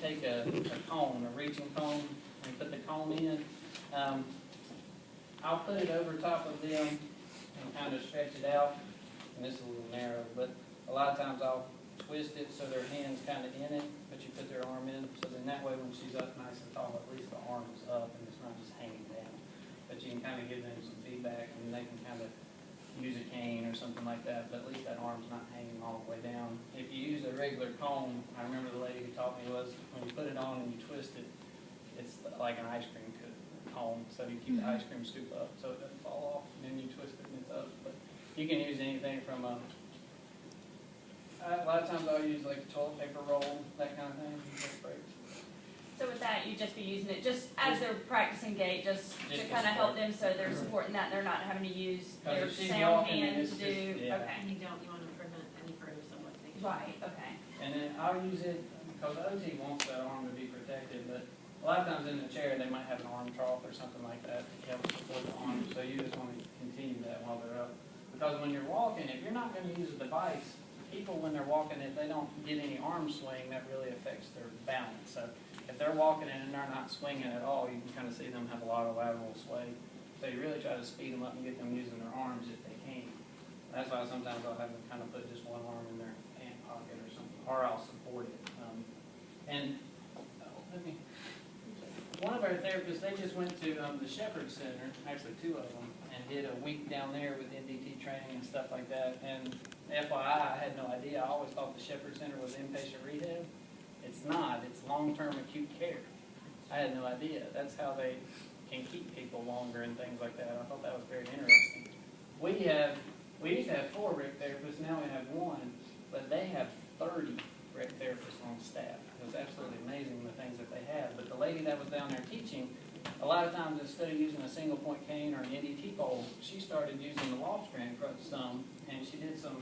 take a cone, a reaching cone, and put the cone in. I'll put it over top of them and kind of stretch it out. And this is a little narrow, but a lot of times I'll twist it so their hand's kind of in it, but you put their arm in. So then that way when she's up nice and tall, at least the arm is up and it's not just hanging down. But you can kind of give them some feedback and they can kind of use a cane or something like that, but at least that arm's not hanging all the way down. If you use a regular cone, I remember the lady who taught me was when you put it on and you twist it, it's like an ice cream cone. So you keep the ice cream scoop up so it doesn't fall off, and then you twist it and it's up. But you can use anything from a lot of times I'll use like a toilet paper roll, that kind of thing. So with that, you'd just be using it just as they're practicing gait, just to kind of help them so they're supporting that and they're not having to use their sound hand to do. Yeah. Okay. And you want to prevent any further somewhat things. Right, okay. And then I'll use it because OT wants that arm to be protected, but a lot of times in the chair they might have an arm trough or something like that to help support the arm. So you just want to continue that while they're up. Because when you're walking, if you're not going to use a device, people when they're walking, if they don't get any arm swing, that really affects their balance. So if they're walking and they're not swinging at all, you can kind of see them have a lot of lateral sway. So you really try to speed them up and get them using their arms if they can. That's why sometimes I'll have them kind of put just one arm in their pant pocket or something, or I'll support it. One of our therapists, they just went to the Shepherd Center, actually two of them, and did a week down there with NDT training and stuff like that. And FYI, I had no idea. I always thought the Shepherd Center was inpatient rehab. It's not. It's long-term acute care. I had no idea. That's how they can keep people longer and things like that. I thought that was very interesting. We used to have 4 rec therapists. Now we have 1, but they have 30 rec therapists on staff. It was absolutely amazing the things that they had. But the lady that was down there teaching, a lot of times instead of using a single point cane or an NDT pole, she started using the loft strand crutch some, and she did some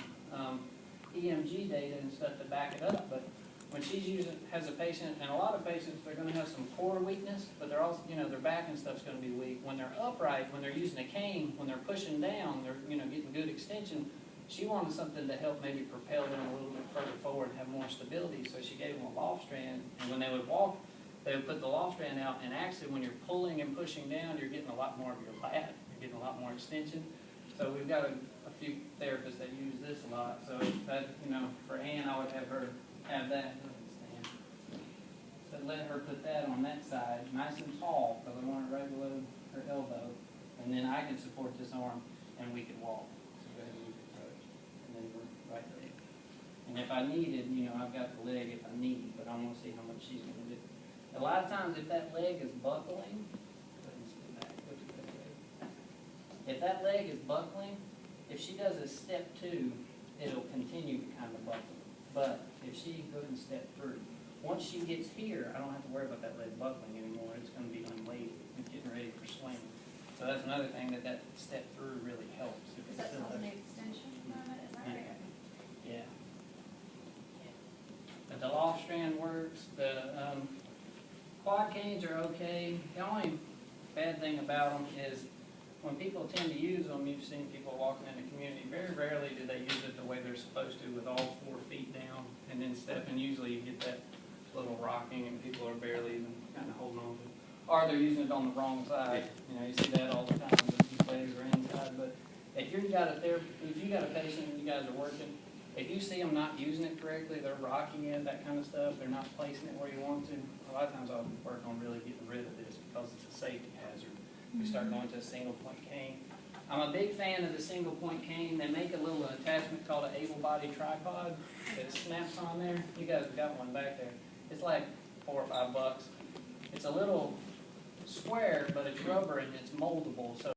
EMG data and stuff to back it up. But when she's using, has a patient, and a lot of patients, they're going to have some core weakness, but they're also, their back and stuff's going to be weak. When they're upright, when they're using a cane, when they're pushing down, they're, getting good extension. She wanted something to help maybe propel them a little bit further forward and have more stability, so she gave them a loft strand, and when they would walk, they would put the loft strand out, and actually when you're pulling and pushing down, you're getting a lot more of your lat, you're getting a lot more extension. So we've got a few therapists that use this a lot, so that, for Ann, I would have her have that. So let her put that on that side, nice and tall, because I want it right below her elbow, and then I can support this arm, and we can walk. So go ahead and use your approach, and then we're right there. And if I needed, I've got the leg if I need, but I want to see how much she's going to do. A lot of times, if that leg is buckling, if that leg is buckling, if she does a step 2, it'll continue to kind of buckle. But if she goes in step 3, once she gets here, I don't have to worry about that leg buckling anymore. It's going to be unweighted. It's getting ready for swing. So that's another thing that step through really helps. Is that called the extension moment? Is that right? Yeah. But the loft strand works. The quad canes are okay. The only bad thing about them is when people tend to use them, you've seen people walking in the community, very rarely do they use it the way they're supposed to with all 4 feet down and then stepping. Usually you get that little rocking and people are barely even kind of holding on to it. Or they're using it on the wrong side. You see that all the time, the legs are inside. But if you've got a patient and you guys are working, if you see them not using it correctly, they're rocking it, that kind of stuff, they're not placing it where you want to, a lot of times I'll work on really getting rid of this because it's a safety hazard. We start going to a single point cane. I'm a big fan of the single point cane. They make a little attachment called an able body tripod that snaps on there. You guys have got one back there. It's like $4 or $5. It's a little square, but it's rubber and it's moldable. So